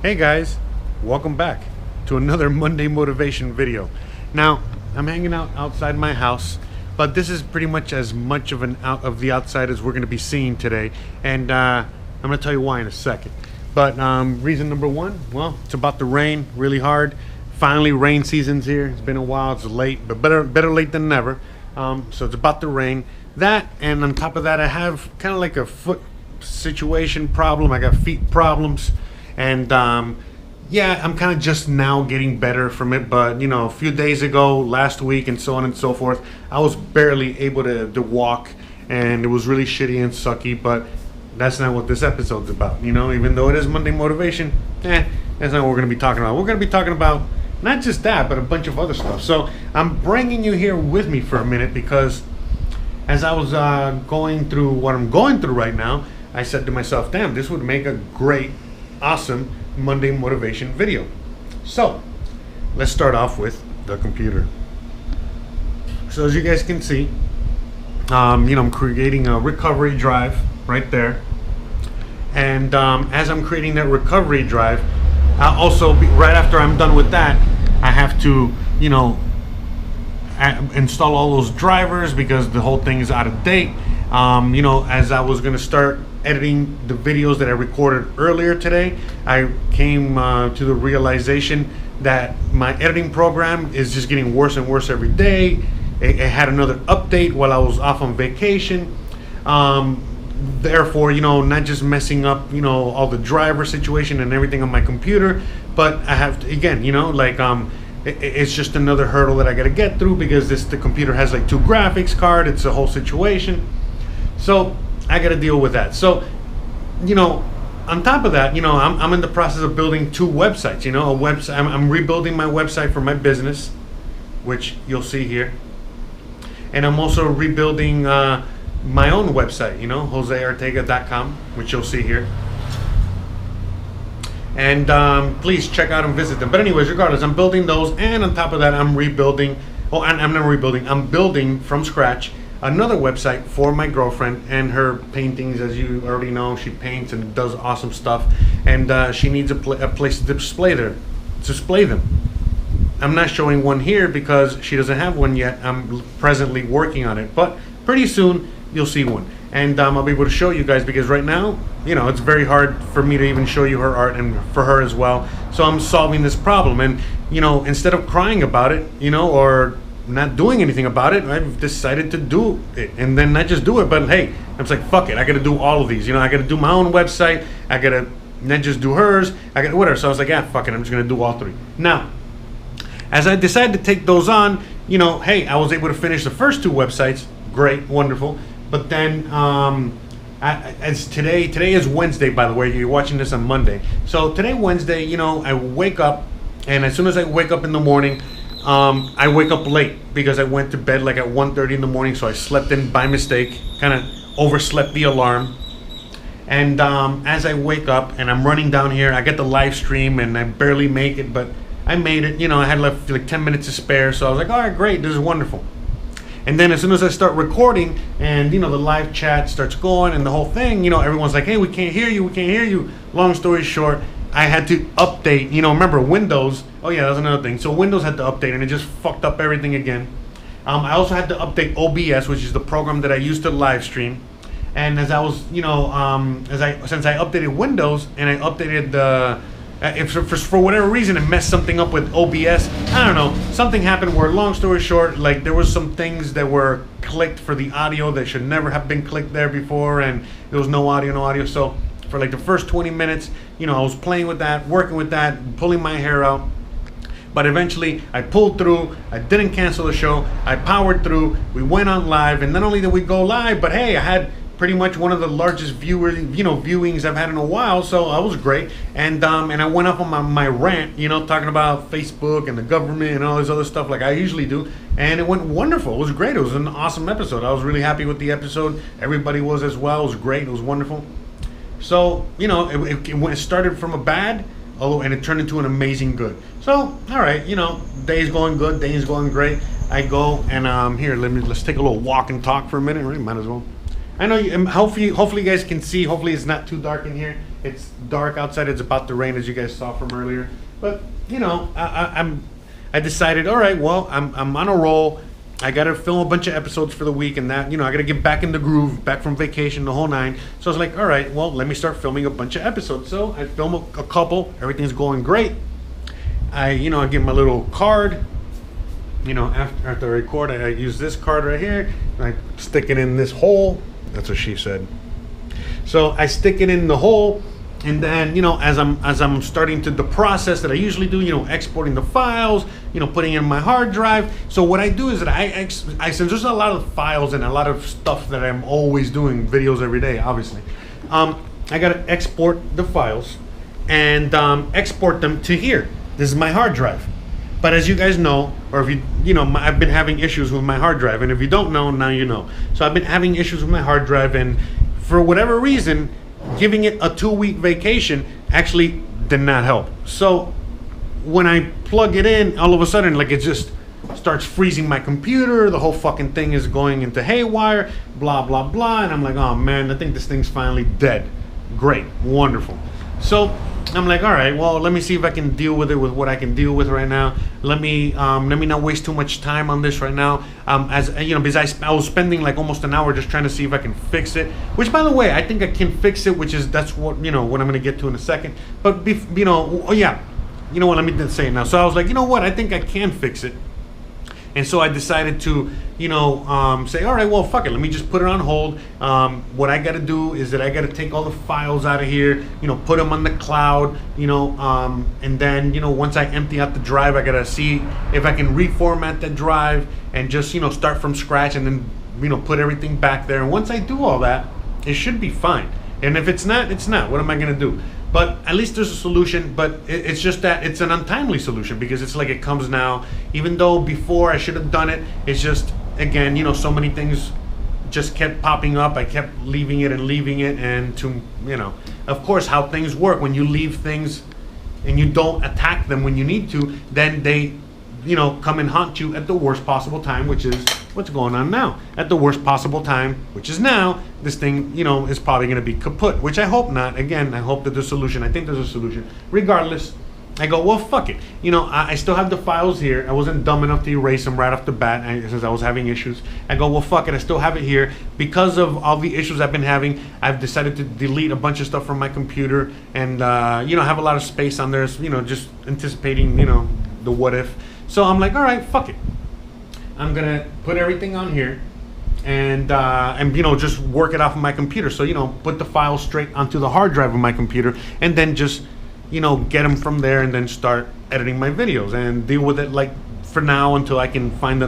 Hey guys, welcome back to another Monday motivation video. Now, I'm hanging out outside my house, but this is pretty much as much of the outside as we're going to be seeing today, and I'm going to tell you why in a second. But reason number one, well, it's about to rain really hard. Finally, rain season's here. It's been a while. It's late, but better late than never. So it's about to rain. That, and on top of that, I have kind of like a foot situation problem. I got feet problems. And yeah, I'm kind of just now getting better from it. But, you know, a few days ago, last week, and so on and so forth, I was barely able to walk. And it was really shitty and sucky. But that's not what this episode's about. You know, even though it is Monday motivation, that's not what we're going to be talking about. We're going to be talking about not just that, but a bunch of other stuff. So I'm bringing you here with me for a minute because as I was going through what I'm going through right now, I said to myself, damn, this would make a great, awesome Monday motivation video. So let's start off with the computer. So as you guys can see, you know, I'm creating a recovery drive right there. And as I'm creating that recovery drive, I'll also right after I'm done with that, I have to, you know, install all those drivers because the whole thing is out of date. You know, as I was going to start editing the videos that I recorded earlier today, I came to the realization that my editing program is just getting worse and worse every day. It had another update while I was off on vacation. Therefore, you know, not just messing up, you know, all the driver situation and everything on my computer, but I have to, again, you know, like it's just another hurdle that I got to get through because the computer has like 2 graphics cards. It's a whole situation. So I got to deal with that. So, you know, on top of that, you know, I'm in the process of building 2 websites. You know, a website. I'm rebuilding my website for my business, which you'll see here, and I'm also rebuilding my own website. You know, josearteaga.com, which you'll see here. And please check out and visit them. But anyways, regardless, I'm building those, and on top of that, I'm rebuilding. Oh, I'm not rebuilding. I'm building from scratch another website for my girlfriend and her paintings. As you already know, she paints and does awesome stuff, and she needs a place to display them. I'm not showing one here because she doesn't have one yet. I'm presently working on it, but pretty soon you'll see one, and I'll be able to show you guys because right now, you know, it's very hard for me to even show you her art and for her as well. So I'm solving this problem, and you know, instead of crying about it, you know, or not doing anything about it, I've decided to do it, and then not just do it, but hey, I'm just like, fuck it, I gotta do all of these. You know, I gotta do my own website, I gotta not just do hers, I gotta whatever. So I was like, yeah, fuck it, I'm just gonna do all 3. Now, as I decided to take those on, you know, hey, I was able to finish the first 2 websites, great, wonderful. But then, as today is Wednesday, by the way, you're watching this on Monday. So today, Wednesday, you know, I wake up, and as soon as I wake up in the morning, I wake up late because I went to bed like at 1:30 in the morning, so I slept in by mistake, kind of overslept the alarm. And as I wake up and I'm running down here, I get the live stream and I barely make it, but I made it. You know, I had like 10 minutes to spare, so I was like, all right, great, this is wonderful. And then as soon as I start recording and, you know, the live chat starts going and the whole thing, you know, everyone's like, hey, we can't hear you. Long story short, I had to update, you know, remember Windows. Oh yeah, that's another thing. So Windows had to update and it just fucked up everything again. I also had to update OBS, which is the program that I use to live stream. And as I was, you know, since I updated Windows and I updated the, if for whatever reason it messed something up with OBS, I don't know, something happened where, long story short, like there was some things that were clicked for the audio that should never have been clicked there before, and there was no audio. So for like the first 20 minutes, you know, I was playing with that, working with that, pulling my hair out. But eventually I pulled through, I didn't cancel the show, I powered through, we went on live, and not only did we go live, but hey, I had pretty much one of the largest viewings I've had in a while, so that was great. And I went up on my rant, you know, talking about Facebook and the government and all this other stuff like I usually do, and it went wonderful. It was great. It was an awesome episode. I was really happy with the episode. Everybody was as well. It was great. It was wonderful. So, you know, it started from a bad, and it turned into an amazing good. So, all right, you know, day's going good, day's going great. I go and here, let's take a little walk and talk for a minute, right? Might as well. I know hopefully you guys can see. Hopefully it's not too dark in here. It's dark outside. It's about to rain, as you guys saw from earlier. But you know, I decided, all right, well, I'm on a roll. I got to film a bunch of episodes for the week, and that, you know, I got to get back in the groove, back from vacation, the whole nine. So I was like, all right, well, let me start filming a bunch of episodes. So I film a couple. Everything's going great. I get my little card. You know, after I record, I use this card right here. I stick it in this hole. That's what she said. So I stick it in the hole. And then, you know, as I'm starting to the process that I usually do, you know, exporting the files, you know, putting in my hard drive. So what I do is that I since there's a lot of files and a lot of stuff that I'm always doing videos every day, obviously, I gotta export the files and export them to here. This is my hard drive. But as you guys know, or if you know, I've been having issues with my hard drive, and if you don't know, now you know. So I've been having issues with my hard drive, and for whatever reason, giving it a 2-week vacation actually did not help. So when I plug it in, all of a sudden, like, it just starts freezing my computer. The whole fucking thing is going into haywire, blah, blah, blah. And I'm like, oh man, I think this thing's finally dead. Great, wonderful. So I'm like, all right, well, let me see if I can deal with it with what I can deal with right now. Let me not waste too much time on this right now. As you know, because I was spending like almost an hour just trying to see if I can fix it. Which, by the way, I think I can fix it. That's what, you know, what I'm gonna get to in a second. But you know, oh yeah, you know what? Let me say it now. So I was like, you know what? I think I can fix it. And so I decided to, you know, say, all right, well, fuck it. Let me just put it on hold. What I got to do is that I got to take all the files out of here, you know, put them on the cloud, you know, and then, you know, once I empty out the drive, I got to see if I can reformat the drive and just, you know, start from scratch and then, you know, put everything back there. And once I do all that, it should be fine. And if it's not, it's not. What am I going to do? But at least there's a solution, but it's just that it's an untimely solution because it's like it comes now. Even though before I should have done it, it's just, again, you know, so many things just kept popping up. I kept leaving it, and to, you know, of course, how things work. When you leave things and you don't attack them when you need to, then they, you know, come and haunt you at the worst possible time, which is what's going on now. At the worst possible time, which is now, this thing, you know, is probably going to be kaput, which I hope not. Again, I hope that there's a solution. I think there's a solution. Regardless, I go, well, fuck it. You know, I still have the files here. I wasn't dumb enough to erase them right off the bat since I was having issues. I go, well, fuck it. I still have it here. Because of all the issues I've been having, I've decided to delete a bunch of stuff from my computer and, you know, have a lot of space on there, you know, just anticipating, you know, the what if. So I'm like, all right, fuck it. I'm gonna put everything on here and you know, just work it off of my computer. So, you know, put the files straight onto the hard drive of my computer and then just, you know, get them from there and then start editing my videos and deal with it like for now until I can find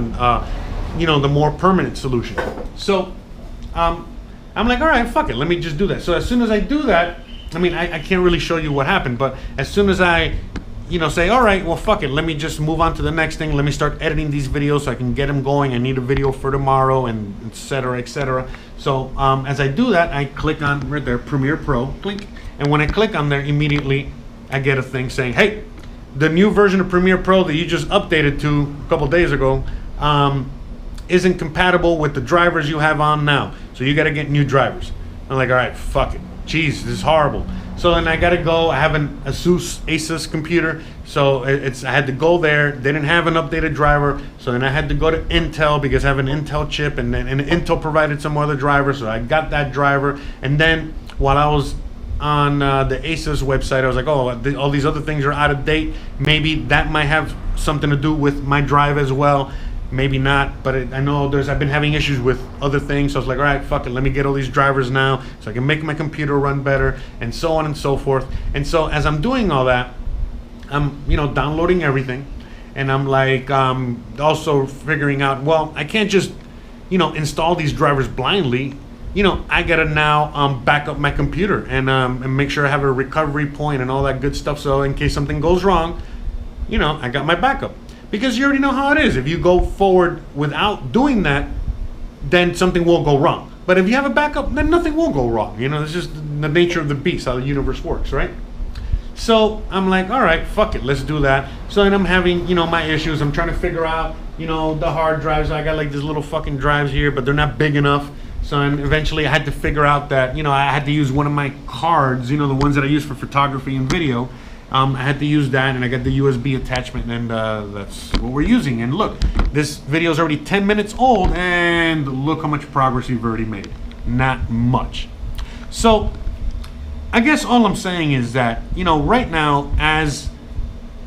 you know, the more permanent solution. So I'm like, all right, fuck it. Let me just do that. So as soon as I do that, I mean, I can't really show you what happened, but as soon as I, you know, say, all right, well, fuck it. Let me just move on to the next thing. Let me start editing these videos so I can get them going. I need a video for tomorrow, and et cetera, et cetera. So as I do that, I click on right there, Premiere Pro, click. And when I click on there, immediately I get a thing saying, hey, the new version of Premiere Pro that you just updated to a couple days ago isn't compatible with the drivers you have on now. So you got to get new drivers. I'm like, all right, fuck it. Jeez, this is horrible. So then I gotta go. I have an Asus computer, so I had to go there. They didn't have an updated driver, so then I had to go to Intel because I have an Intel chip, and Intel provided some other driver, so I got that driver. And then while I was on the Asus website, I was like, oh, all these other things are out of date. Maybe that might have something to do with my drive as well. Maybe not, but I know I've been having issues with other things, so I was like, all right, fuck it, let me get all these drivers now so I can make my computer run better, and so on and so forth. And so as I'm doing all that, I'm, you know, downloading everything, and I'm like, also figuring out, well, I can't just, you know, install these drivers blindly. You know, I gotta now back up my computer and make sure I have a recovery point and all that good stuff, so in case something goes wrong, you know, I got my backup. Because you already know how it is. If you go forward without doing that, then something will go wrong. But if you have a backup, then nothing will go wrong. You know, it's just the nature of the beast, how the universe works, right? So I'm like, all right, fuck it, let's do that. So then I'm having, you know, my issues. I'm trying to figure out, you know, the hard drives. I got like these little fucking drives here, but they're not big enough. So and eventually I had to figure out that, you know, I had to use one of my cards, you know, the ones that I use for photography and video. I had to use that, and I got the USB attachment, and that's what we're using. And look, this video is already 10 minutes old, and look how much progress we've already made. Not much. So I guess all I'm saying is that, you know, right now, as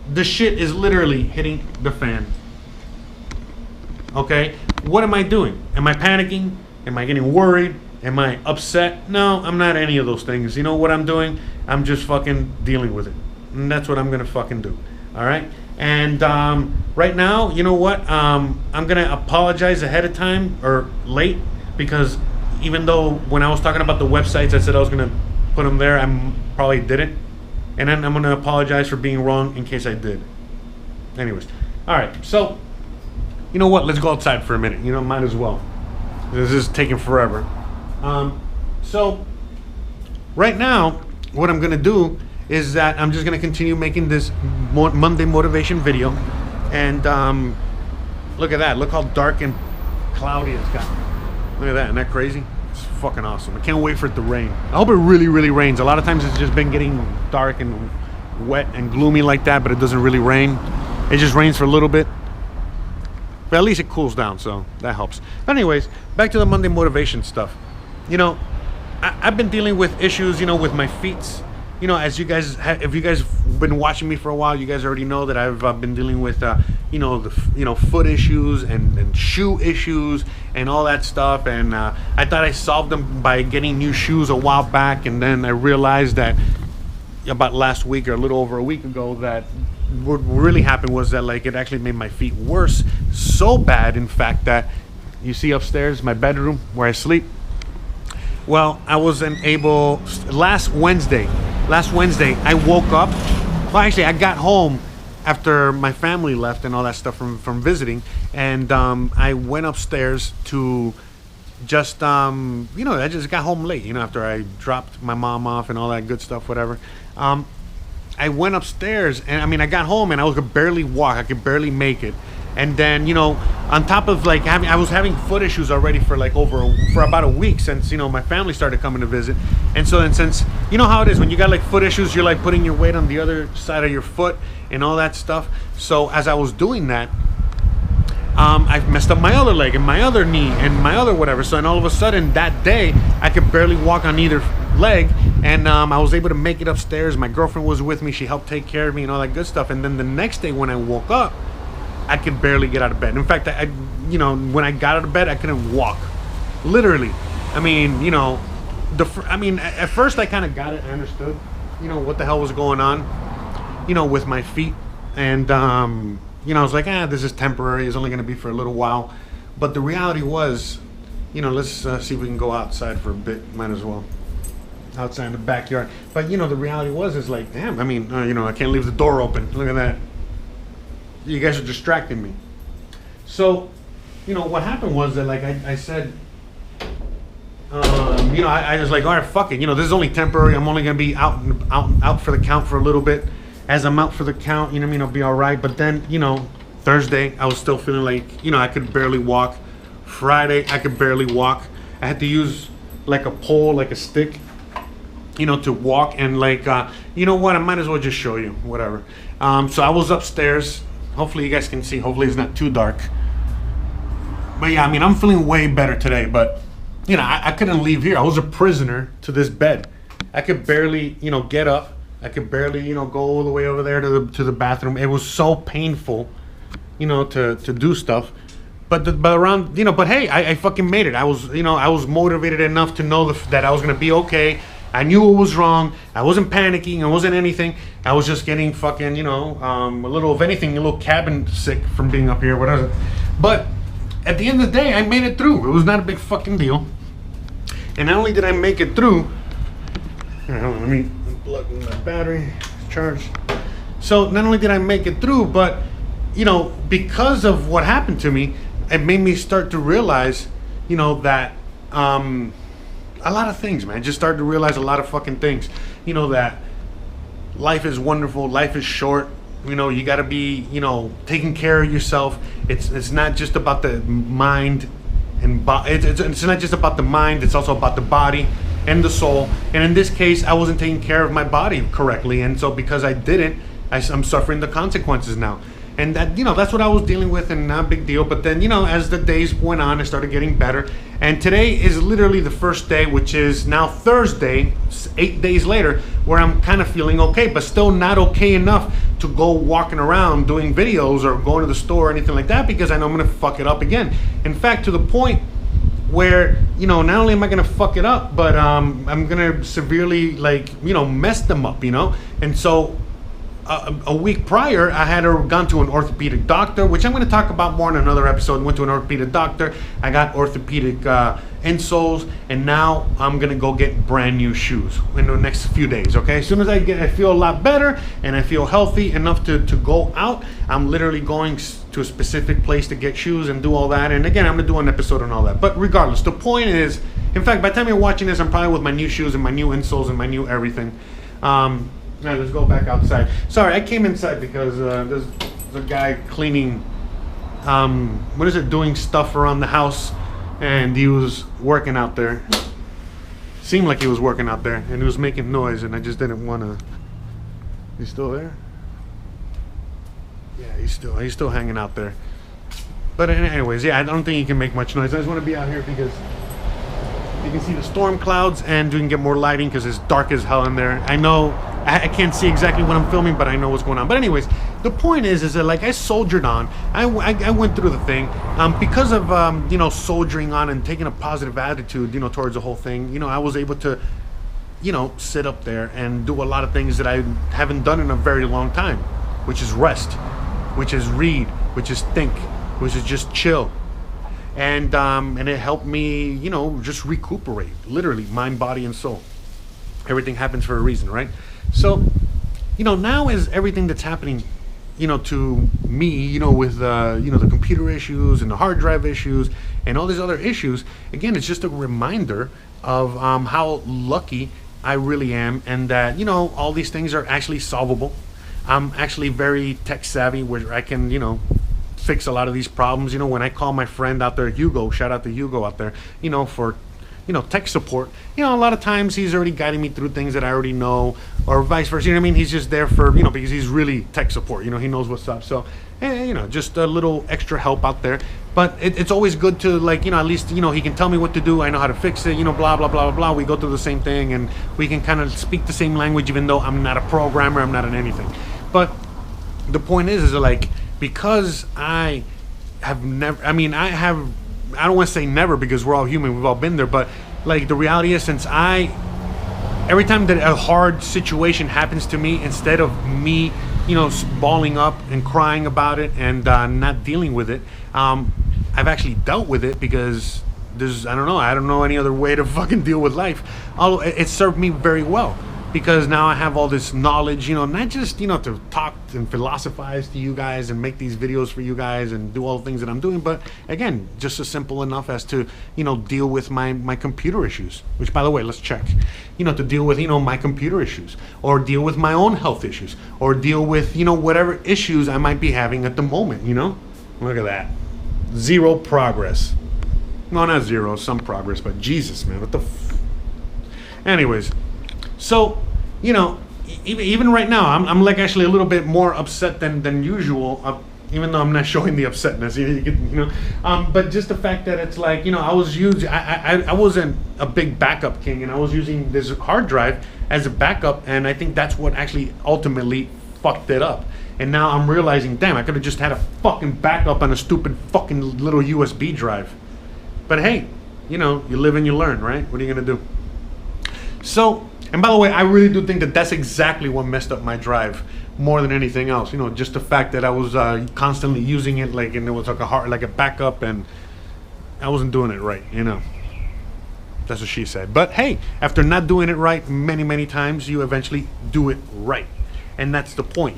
the shit is literally hitting the fan, okay, what am I doing? Am I panicking? Am I getting worried? Am I upset? No, I'm not any of those things. You know what I'm doing? I'm just fucking dealing with it. And that's what I'm gonna fucking do. All right? And right now, you know what? I'm gonna apologize ahead of time, or late, because even though when I was talking about the websites, I said I was gonna put them there, I probably didn't. And then I'm gonna apologize for being wrong in case I did. Anyways, all right, so you know what? Let's go outside for a minute. You know, might as well. This is taking forever. So right now, what I'm gonna do is that I'm just gonna continue making this Monday motivation video. And look at that. Look how dark and cloudy it's got. Look at that. Isn't that crazy? It's fucking awesome. I can't wait for it to rain. I hope it really, really rains. A lot of times it's just been getting dark and wet and gloomy like that, but it doesn't really rain. It just rains for a little bit. But at least it cools down, so that helps. But anyways, back to the Monday motivation stuff. You know, I've been dealing with issues, you know, with my feet. You know, as you guys, if you guys have been watching me for a while, you guys already know that I've been dealing with, you know, foot issues and shoe issues and all that stuff. And I thought I solved them by getting new shoes a while back, and then I realized that about last week or a little over a week ago that what really happened was that, like, it actually made my feet worse, so bad, in fact, that you see upstairs my bedroom where I sleep. Well, I wasn't able. Last Wednesday I woke up. Well, actually, I got home after my family left and all that stuff from visiting, and I went upstairs to just you know, I just got home late, you know, after I dropped my mom off and all that good stuff, whatever. I went upstairs, and I mean, I got home and I could barely walk. I could barely make it. And then, you know, on top of like I was having foot issues already for like for about a week, since, you know, my family started coming to visit. And so then, since you know how it is when you got like foot issues, you're like putting your weight on the other side of your foot and all that stuff. So as I was doing that, I messed up my other leg and my other knee and my other whatever. So, and all of a sudden that day I could barely walk on either leg, and I was able to make it upstairs. My girlfriend was with me. She helped take care of me and all that good stuff. And then the next day when I woke up, I could barely get out of bed. In fact, I you know, when I got out of bed, I couldn't walk. Literally. I mean, you know, I mean, at first I kind of got it. I understood, you know, what the hell was going on, you know, with my feet. And, you know, I was like, this is temporary. It's only going to be for a little while. But the reality was, you know, let's see if we can go outside for a bit. Might as well. Outside in the backyard. But, you know, the reality was, is like, damn, I mean, you know, I can't leave the door open. Look at that. You guys are distracting me. So, you know, what happened was that, like I said, you know, I was like, all right, fuck it. You know, this is only temporary. I'm only going to be out for the count for a little bit. As I'm out for the count, you know what I mean, I'll be all right. But then, you know, Thursday, I was still feeling like, you know, I could barely walk. Friday, I could barely walk. I had to use like a pole, like a stick, you know, to walk. And like, you know what, I might as well just show you, whatever. So I was upstairs. Hopefully you guys can see. Hopefully it's not too dark. But yeah, I mean, I'm feeling way better today. But, you know, I couldn't leave here. I was a prisoner to this bed. I could barely, you know, get up. I could barely, you know, go all the way over there to the bathroom. It was so painful, you know, to do stuff. But around, you know, but hey, I fucking made it. I was, you know, I was motivated enough to know that I was going to be okay. I knew what was wrong. I wasn't panicking. I wasn't anything. I was just getting fucking, you know, a little, if anything, a little cabin sick from being up here, whatever. But at the end of the day, I made it through. It was not a big fucking deal. And not only did I make it through, here, hold on, let me plug in my battery, charge. So not only did I make it through, but, you know, because of what happened to me, it made me start to realize, you know, that, a lot of things, man. Just started to realize a lot of fucking things. You know, that life is wonderful, life is short. You know, you gotta be, you know, taking care of yourself. It's not just about the mind, and it's not just about the mind, it's also about the body and the soul. And in this case, I wasn't taking care of my body correctly, and so because I didn't, I'm suffering the consequences now. And that, that's what I was dealing with, and not a big deal. But then, as the days went on, I started getting better. And today is literally the first day, which is now Thursday, 8 days later, where I'm kind of feeling okay, but still not okay enough to go walking around doing videos or going to the store or anything like that, because I know I'm going to fuck it up again. In fact, to the point where, not only am I going to fuck it up, but I'm going to severely, mess them up, And so a week prior, I had gone to an orthopedic doctor, which I'm going to talk about more in another episode. Went to an orthopedic doctor. I got orthopedic insoles, and now I'm going to go get brand new shoes in the next few days, okay? As soon as I feel a lot better and I feel healthy enough to go out, I'm literally going to a specific place to get shoes and do all that. And again, I'm going to do an episode on all that. But regardless, the point is, in fact, by the time you're watching this, I'm probably with my new shoes and my new insoles and my new everything. Now let's go back outside. Sorry, I came inside because there's a guy cleaning, doing stuff around the house, and he was working out there. Seemed like he was working out there, and he was making noise, and I just didn't want to. He's still there? Yeah, he's still hanging out there. But anyways, yeah, I don't think he can make much noise. I just want to be out here because you can see the storm clouds, and we can get more lighting because it's dark as hell in there. I know I can't see exactly what I'm filming, but I know what's going on. But anyways, the point is that I soldiered on. I went through the thing because of soldiering on and taking a positive attitude towards the whole thing. I was able to sit up there and do a lot of things that I haven't done in a very long time, which is rest, which is read, which is think, which is just chill. And it helped me, just recuperate, literally, mind, body, and soul. Everything happens for a reason, right? So, now is everything that's happening, to me, with, the computer issues and the hard drive issues and all these other issues. Again, it's just a reminder of how lucky I really am, and that, all these things are actually solvable. I'm actually very tech savvy, where I can, fix a lot of these problems. When I call my friend out there, Hugo, shout out to Hugo out there, for tech support, a lot of times he's already guiding me through things that I already know, or vice versa. He's just there for, because he's really tech support, he knows what's up. So, just a little extra help out there. But it's always good to, at least, he can tell me what to do. I know how to fix it, blah, blah, blah, blah, blah. We go through the same thing, and we can kind of speak the same language, even though I'm not a programmer, I'm not an anything. But the point is because I have never, I don't want to say never, because we're all human, we've all been there, but the reality is, every time that a hard situation happens to me, instead of me, balling up and crying about it and not dealing with it, I've actually dealt with it, because I don't know any other way to fucking deal with life. Although it served me very well, because now I have all this knowledge, not just, to talk and philosophize to you guys and make these videos for you guys and do all the things that I'm doing, but again, just as simple enough as to, deal with my computer issues, which, by the way, let's check, to deal with, my computer issues, or deal with my own health issues, or deal with, whatever issues I might be having at the moment, Look at that. Zero progress. No, not zero, some progress, but Jesus, man, what the Anyways. So, even right now, I'm actually a little bit more upset than usual, even though I'm not showing the upsetness, but just the fact that it's I wasn't a big backup king, and I was using this hard drive as a backup, and I think that's what actually ultimately fucked it up. And now I'm realizing, damn, I could have just had a fucking backup on a stupid fucking little USB drive. But hey, you live and you learn, right? What are you gonna do? So, and by the way, I really do think that that's exactly what messed up my drive more than anything else. Just the fact that I was constantly using it, and it was like a backup, and I wasn't doing it right. That's what she said. But hey, after not doing it right many, many times, you eventually do it right, and that's the point.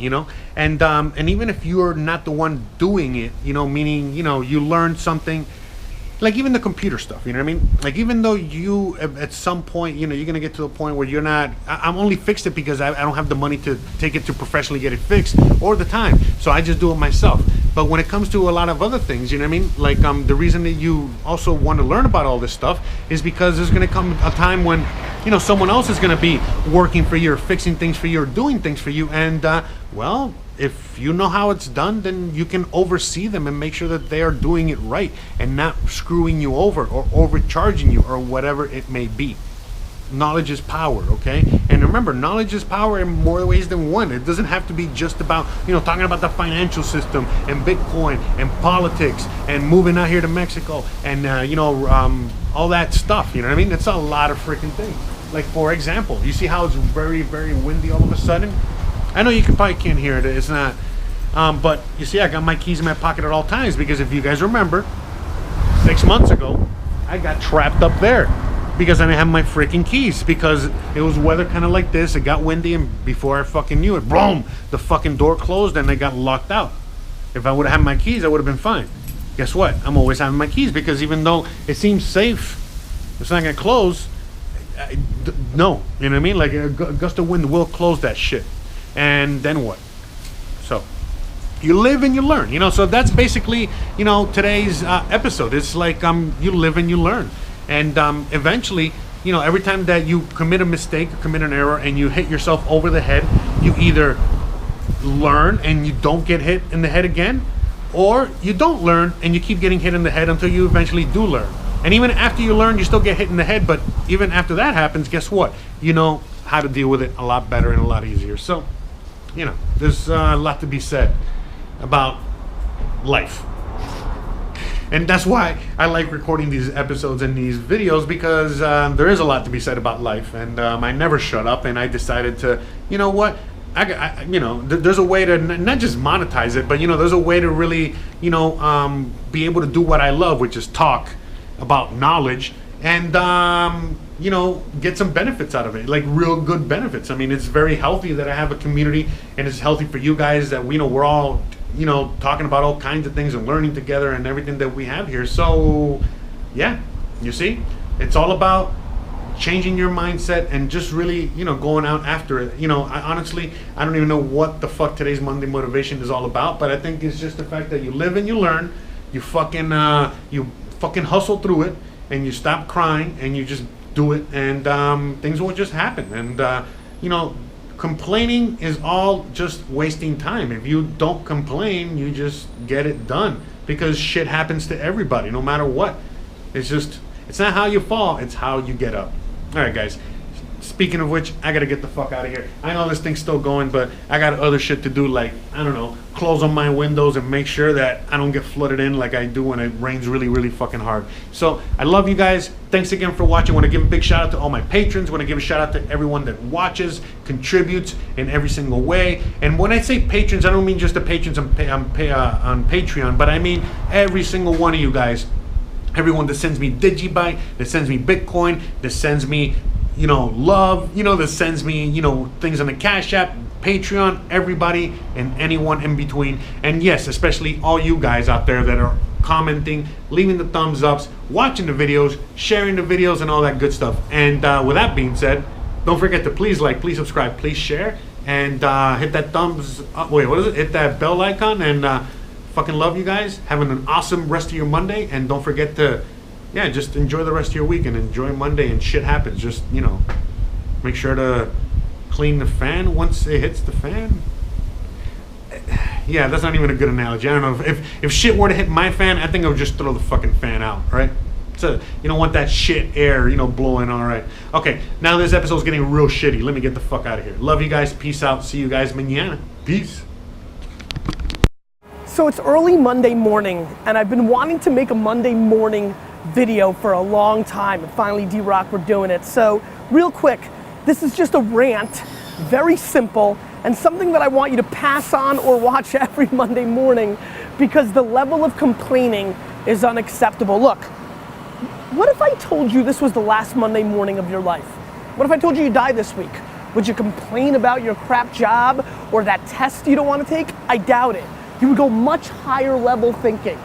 And even if you're not the one doing it, meaning you learn something. Even the computer stuff, even though you, at some point, you're going to get to a point where you're not, I'm only fixed it because I don't have the money to take it to professionally get it fixed, or the time. So I just do it myself. But when it comes to a lot of other things, you know what I mean? Like the reason that you also want to learn about all this stuff is because there's going to come a time when, you know, someone else is going to be working for you or fixing things for you or doing things for you. And well, if you know how it's done, then you can oversee them and make sure that they are doing it right and not screwing you over or overcharging you or whatever it may be. Knowledge is power, okay? And remember, knowledge is power in more ways than one. It doesn't have to be just about, you know, talking about the financial system and Bitcoin and politics and moving out here to Mexico and, you know, all that stuff, you know what I mean? It's a lot of freaking things. Like, for example, you see how it's very, very windy all of a sudden? I know you probably can't hear it. It's not. But you see, I got my keys in my pocket at all times because if you guys remember, 6 months ago, I got trapped up there because I didn't have my freaking keys because it was weather kind of like this. It got windy, and before I fucking knew it, boom, the fucking door closed and I got locked out. If I would have had my keys, I would have been fine. Guess what? I'm always having my keys because even though it seems safe, it's not going to close. No, you know what I mean? Like a gust of wind will close that shit. And then what? So you live and you learn, you know. So that's basically, you know, today's episode. It's like you live and you learn. And eventually, you know, every time that you commit a mistake or commit an error and you hit yourself over the head, you either learn and you don't get hit in the head again, or you don't learn and you keep getting hit in the head until you eventually do learn. And even after you learn, you still get hit in the head. But even after that happens, guess what? You know how to deal with it a lot better and a lot easier. So, you know, there's a lot to be said about life. And that's why I like recording these episodes and these videos, because there is a lot to be said about life. And I never shut up, and I decided to, you know what, you know, there's a way to not just monetize it, but, you know, there's a way to really, you know, be able to do what I love, which is talk about knowledge and, you know, get some benefits out of it, like real good benefits. I mean, it's very healthy that I have a community, and it's healthy for you guys that we know we're all, you know, talking about all kinds of things and learning together and everything that we have here. So yeah, you see, it's all about changing your mindset and just really, you know, going out after it. You know, I don't even know what the fuck today's Monday motivation is all about, but I think it's just the fact that you live and you learn, you fucking hustle through it, and you stop crying and you just do it, and things will just happen. And you know, complaining is all just wasting time. If you don't complain, you just get it done, because shit happens to everybody no matter what. It's not how you fall, it's how you get up. All right, guys, speaking of which, I gotta get the fuck out of here. I know this thing's still going, but I got other shit to do, like, I don't know, close on my windows and make sure that I don't get flooded in like I do when it rains really, really fucking hard. So I love you guys. Thanks again for watching. I want to give a big shout out to all my patrons. I want to give a shout out to everyone that watches, contributes in every single way. And when I say patrons, I don't mean just the patrons on Patreon, but I mean every single one of you guys. Everyone that sends me Digibyte, that sends me Bitcoin, that sends me, you know, love, you know, that sends me, you know, things on the Cash App, Patreon, everybody and anyone in between. And yes, especially all you guys out there that are commenting, leaving the thumbs ups, watching the videos, sharing the videos, and all that good stuff. And with that being said, don't forget to please like, please subscribe, please share, and hit that thumbs up. Wait, what is it? Hit that bell icon, and fucking love you guys. Having an awesome rest of your Monday, and don't forget to, yeah, just enjoy the rest of your week and enjoy Monday. And shit happens. Just, you know, make sure to clean the fan once it hits the fan. Yeah, that's not even a good analogy. I don't know, if shit were to hit my fan, I think I would just throw the fucking fan out, right? So you don't want that shit air, you know, blowing. All right. Okay, now this episode's getting real shitty. Let me get the fuck out of here. Love you guys. Peace out. See you guys mañana. Peace. So it's early Monday morning, and I've been wanting to make a Monday morning video for a long time, and finally D-Rock, we're doing it. So real quick, this is just a rant, very simple, and something that I want you to pass on or watch every Monday morning, because the level of complaining is unacceptable. Look, what if I told you this was the last Monday morning of your life? What if I told you die this week? Would you complain about your crap job or that test you don't want to take? I doubt it. You would go much higher level thinking.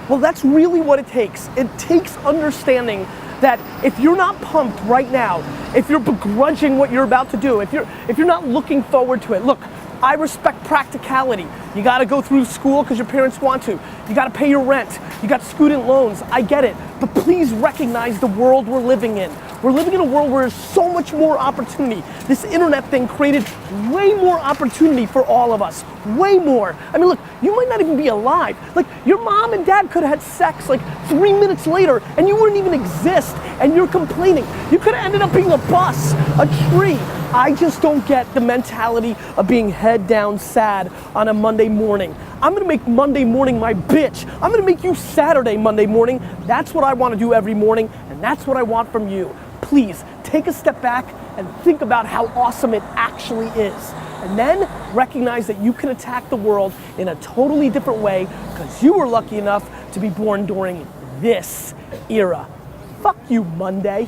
Well, that's really what it takes. It takes understanding that if you're not pumped right now, if you're begrudging what you're about to do, if you're not looking forward to it, look, I respect practicality. You gotta go through school because your parents want to. You gotta pay your rent. You got student loans. I get it. But please recognize the world we're living in. We're living in a world where there's so much more opportunity. This internet thing created way more opportunity for all of us. Way more. I mean, look, you might not even be alive. Like, your mom and dad could have had sex like 3 minutes later and you wouldn't even exist, and you're complaining. You could have ended up being a bus, a tree. I just don't get the mentality of being head down sad on a Monday morning. I'm gonna make Monday morning my bitch. I'm gonna make you Saturday Monday morning. That's what I wanna do every morning, and that's what I want from you. Please, take a step back and think about how awesome it actually is. And then recognize that you can attack the world in a totally different way because you were lucky enough to be born during this era. Fuck you, Monday.